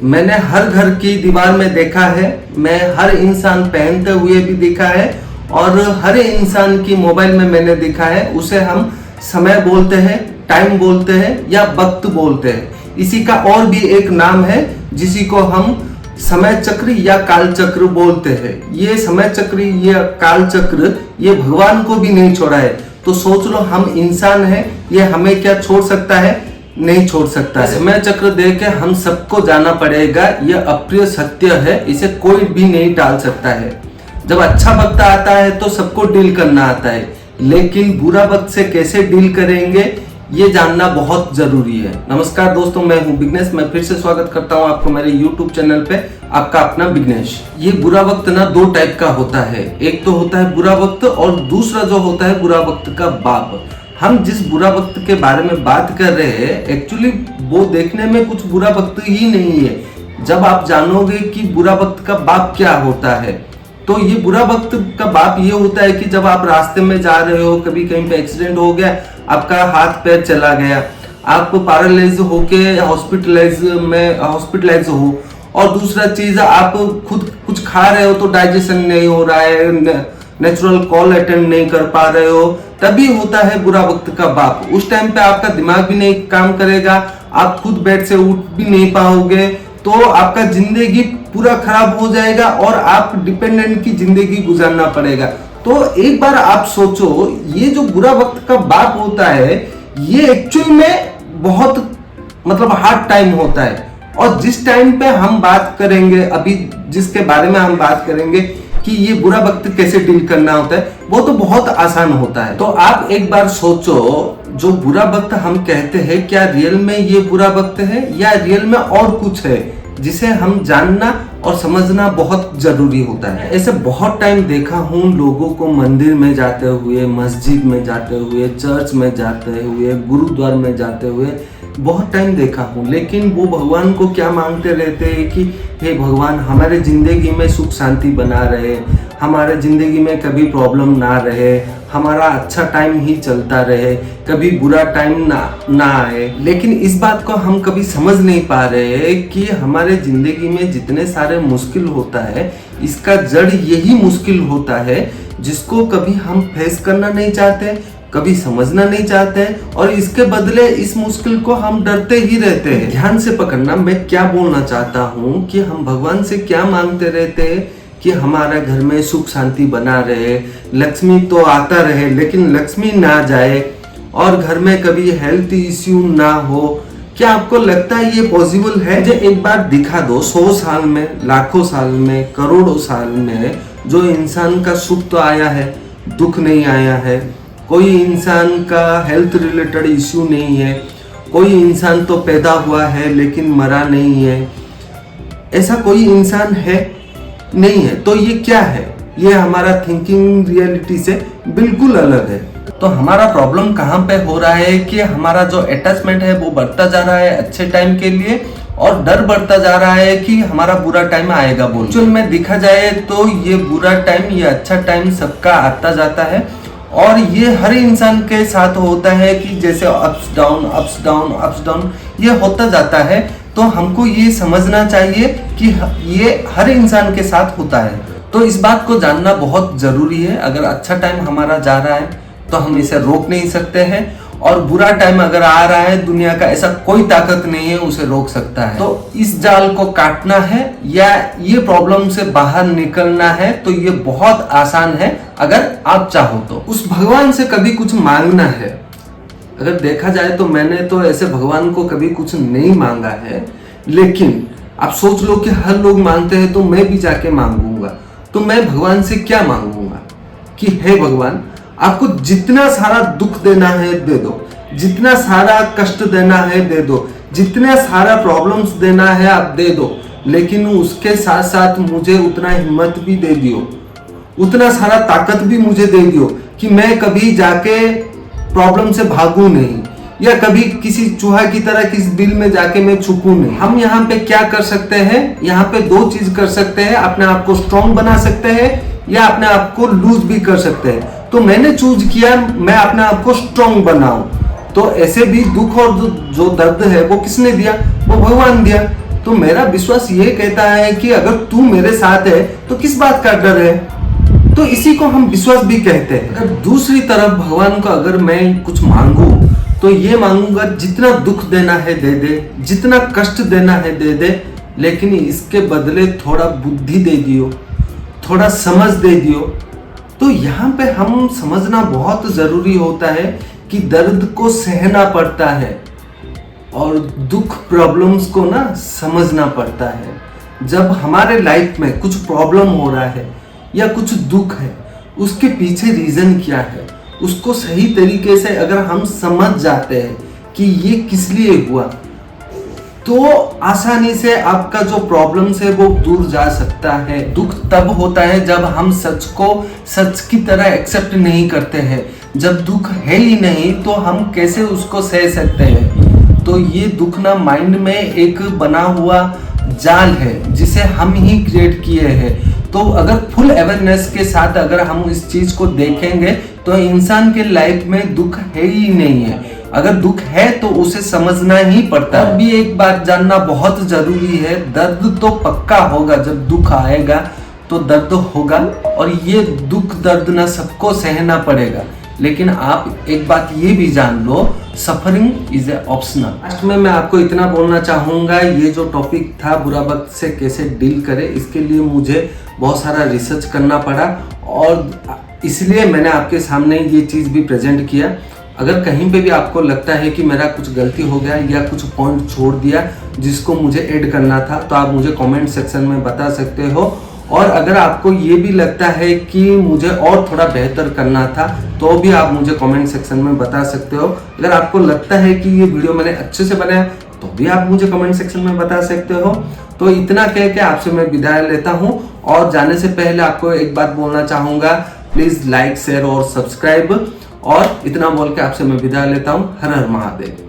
मैंने हर घर की दीवार में देखा है, मैं हर इंसान पहनते हुए भी देखा है और हर इंसान की मोबाइल में मैंने देखा है। उसे हम समय बोलते हैं, टाइम बोलते हैं या वक्त बोलते हैं। इसी का और भी एक नाम है जिसी को हम समय चक्र या काल चक्र बोलते हैं। ये समय चक्र या काल चक्र ये भगवान को भी नहीं छोड़ा है। तो सोच लो, हम इंसान हैं, ये हमें क्या छोड़ सकता है? नहीं छोड़ सकता है। समय चक्र देख के हम सबको जाना पड़ेगा, यह अप्रिय सत्य है, इसे कोई भी नहीं टाल सकता है। जब अच्छा वक्त आता है तो सबको डील करना आता है, लेकिन बुरा वक्त से कैसे डील करेंगे ये जानना बहुत जरूरी है। नमस्कार दोस्तों, मैं हूं विघ्नेश। मैं फिर से स्वागत करता हूं आपको मेरे YouTube चैनल पे, आपका अपना विघ्नेश। ये बुरा वक्त ना दो टाइप का होता है, एक तो होता है बुरा वक्त और दूसरा जो होता है बुरा वक्त का बाप। हम जिस बुरा वक्त के बारे में बात कर रहे हैं, एक्चुअली वो देखने में कुछ बुरा वक्त ही नहीं है। जब आप जानोगे कि बुरा वक्त का बाप क्या होता है, तो ये बुरा वक्त का बाप ये होता है कि जब आप रास्ते में जा रहे हो, कभी कहीं पे एक्सीडेंट हो गया, आपका हाथ पैर चला गया, आप पैरालाइज होके हॉस्पिटलाइज हो, और दूसरा चीज आप खुद कुछ खा रहे हो तो डाइजेशन नहीं हो रहा है, नेचुरल कॉल अटेंड नहीं कर पा रहे हो, तभी होता है बुरा वक्त का बाप। उस टाइम पे आपका दिमाग भी नहीं काम करेगा, आप खुद बेड से उठ भी नहीं पाओगे, तो आपका जिंदगी पूरा खराब हो जाएगा और आप डिपेंडेंट की जिंदगी गुजारना पड़ेगा। तो एक बार आप सोचो, ये जो बुरा वक्त का बाप होता है ये एक्चुअल में बहुत हार्ड टाइम होता है। और जिस टाइम पे हम बात करेंगे, अभी जिसके बारे में हम बात करेंगे कि ये बुरा वक्त कैसे डील करना होता है, वो तो बहुत आसान होता है। तो आप एक बार सोचो, जो बुरा वक्त हम कहते हैं, क्या रियल में ये बुरा वक्त है या रियल में और कुछ है जिसे हम जानना और समझना बहुत जरूरी होता है। ऐसे बहुत टाइम देखा हूँ लोगों को मंदिर में जाते हुए, मस्जिद में जाते हुए, चर्च में जाते हुए, गुरुद्वार में जाते हुए बहुत टाइम देखा हूँ, लेकिन वो भगवान को क्या मांगते रहते हैं कि हे भगवान, हमारे जिंदगी में सुख शांति बना रहे, हमारे जिंदगी में कभी प्रॉब्लम ना रहे, हमारा अच्छा टाइम ही चलता रहे, कभी बुरा टाइम ना आए। लेकिन इस बात को हम कभी समझ नहीं पा रहे कि हमारे जिंदगी में जितने सारे मुश्किल होता है, इसका जड़ यही मुश्किल होता है जिसको कभी हम फेस करना नहीं चाहते, कभी समझना नहीं चाहते हैं, और इसके बदले इस मुश्किल को हम डरते ही रहते हैं। ध्यान से पकड़ना, मैं क्या बोलना चाहता हूँ कि हम भगवान से क्या मांगते रहते हैं कि हमारा घर में सुख शांति बना रहे, लक्ष्मी तो आता रहे लेकिन लक्ष्मी ना जाए, और घर में कभी हेल्थ इश्यू ना हो। क्या आपको लगता है ये पॉसिबल है? मुझे एक बार दिखा दो, 100 साल में, लाखों साल में, करोड़ों साल में जो इंसान का सुख तो आया है, दुख नहीं आया है, कोई इंसान का हेल्थ रिलेटेड इश्यू नहीं है, कोई इंसान तो पैदा हुआ है लेकिन मरा नहीं है, ऐसा कोई इंसान है? नहीं है। तो ये क्या है? ये हमारा थिंकिंग रियलिटी से बिल्कुल अलग है। तो हमारा प्रॉब्लम कहाँ पे हो रहा है कि हमारा जो अटैचमेंट है वो बढ़ता जा रहा है अच्छे टाइम के लिए, और डर बढ़ता जा रहा है कि हमारा बुरा टाइम आएगा बोल। एक्चुअल में देखा जाए तो ये बुरा टाइम, ये अच्छा टाइम सबका आता जाता है, और ये हर इंसान के साथ होता है कि जैसे ups down ups down ups down ये होता जाता है। तो हमको ये समझना चाहिए कि ये हर इंसान के साथ होता है। तो इस बात को जानना बहुत जरूरी है। अगर अच्छा टाइम हमारा जा रहा है तो हम इसे रोक नहीं सकते हैं, और बुरा टाइम अगर आ रहा है, दुनिया का ऐसा कोई ताकत नहीं है उसे रोक सकता है। तो इस जाल को काटना है या ये प्रॉब्लम से बाहर निकलना है, तो ये बहुत आसान है अगर आप चाहो तो। उस भगवान से कभी कुछ मांगना है। अगर देखा जाए तो मैंने तो ऐसे भगवान को कभी कुछ नहीं मांगा है, लेकिन आप सोच लो कि हर लोग मांगते हैं तो मैं भी जाके मांगूंगा। तो मैं भगवान से क्या मांगूंगा कि हे भगवान, आपको जितना सारा दुख देना है दे दो, जितना सारा कष्ट देना है दे दो, जितना सारा प्रॉब्लम्स देना है आप दे दो, लेकिन उसके साथ साथ मुझे उतना हिम्मत भी दे दियो, उतना सारा ताकत भी मुझे दे दियो कि मैं कभी जाके प्रॉब्लम से भागू नहीं, या कभी किसी चूहा की तरह किस बिल में जाके मैं छुपू नहीं। हम यहाँ पे क्या कर सकते हैं? यहाँ पे दो चीज कर सकते हैं, अपने आप को स्ट्रॉन्ग बना सकते हैं या अपने आप को लूज भी कर सकते हैं। तो मैंने चूज किया मैं अपने आप को स्ट्रॉन्ग बनाऊं। तो ऐसे भी दुख और जो दर्द है वो किसने दिया? वो भगवान दिया। तो मेरा विश्वास ये कहता है कि अगर तू मेरे साथ है तो किस बात का डर है। तो इसी को हम विश्वास भी कहते हैं। अगर दूसरी तरफ भगवान को अगर मैं कुछ मांगू तो ये मांगूंगा जितना दुख देना है दे दे, जितना कष्ट देना है दे दे, लेकिन इसके बदले थोड़ा बुद्धि दे दियो, थोड़ा समझ दे दियो। तो यहाँ पे हम समझना बहुत जरूरी होता है कि दर्द को सहना पड़ता है और दुख प्रॉब्लम्स को ना समझना पड़ता है। जब हमारे लाइफ में कुछ प्रॉब्लम हो रहा है या कुछ दुख है, उसके पीछे रीजन क्या है, उसको सही तरीके से अगर हम समझ जाते हैं कि ये किस लिए हुआ, तो आसानी से आपका जो प्रॉब्लम्स है वो दूर जा सकता है। दुख तब होता है जब हम सच को सच की तरह एक्सेप्ट नहीं करते हैं। जब दुख है ही नहीं तो हम कैसे उसको सह सकते हैं। तो ये दुख ना माइंड में एक बना हुआ जाल है जिसे हम ही क्रिएट किए हैं। तो अगर फुल अवेयरनेस के साथ अगर हम इस चीज को देखेंगे तो इंसान के लाइफ में दुख है ही नहीं है। अगर दुख है तो उसे समझना ही पड़ता है। भी एक बात जानना बहुत जरूरी है, दर्द तो पक्का होगा। जब दुख आएगा तो दर्द होगा और ये दुख दर्द ना सबको सहना पड़ेगा। लेकिन आप एक बात ये भी जान लो, suffering is a optional. Last में मैं आपको इतना बोलना चाहूंगा, ये जो टॉपिक था बुरा वक्त से कैसे डील करें, इसके लिए मुझे बहुत सारा रिसर्च करना पड़ा और इसलिए मैंने आपके सामने ये चीज़ भी प्रेजेंट किया। अगर कहीं पे भी आपको लगता है कि मेरा कुछ गलती हो गया या कुछ पॉइंट छोड़ दिया जिसको मुझे ऐड करना था, तो आप मुझे कमेंट सेक्शन में बता सकते हो। और अगर आपको ये भी लगता है कि मुझे और थोड़ा बेहतर करना था तो भी आप मुझे कमेंट सेक्शन में बता सकते हो। अगर आपको लगता है कि ये वीडियो मैंने अच्छे से बनाया तो भी आप मुझे कमेंट सेक्शन में बता सकते हो। तो इतना कह के आपसे मैं विदाई लेता हूँ और जाने से पहले आपको एक बात बोलना चाहूँगा, प्लीज़ लाइक शेयर और सब्सक्राइब। और इतना बोल के आपसे मैं विदा लेता हूँ। हर हर महादेव।